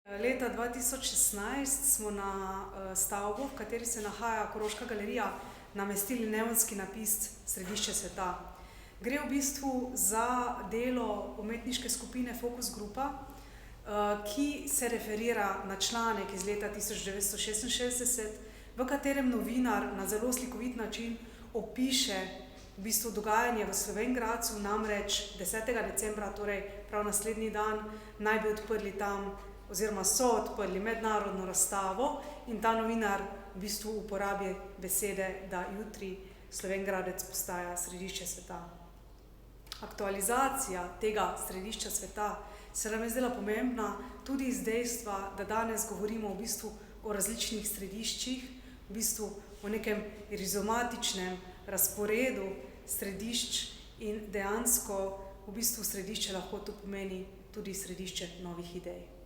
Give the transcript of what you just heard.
Leta 2016 smo na stavbo, v kateri se nahaja Koroška galerija, namestili neonski napis Središče sveta. Gre v bistvu za delo umetniške skupine Fokus Grupa, ki se referira na članek iz leta 1966, v katerem novinar na zelo slikovit način opiše v bistvu dogajanje v Slovenj Gradcu, namreč 10. decembra, torej prav naslednji dan, naj bi odprli tam oziroma so odprli mednarodno razstavo in ta novinar v bistvu uporabi besede, da jutri Slovenj Gradec postaja središče sveta. Aktualizacija tega središča sveta se nam je zdela pomembna tudi iz dejstva, da danes govorimo v bistvu o različnih središčih, v bistvu o nekem rizomatičnem razporedu središč in dejansko v bistvu središče lahko to pomeni tudi središče novih idej.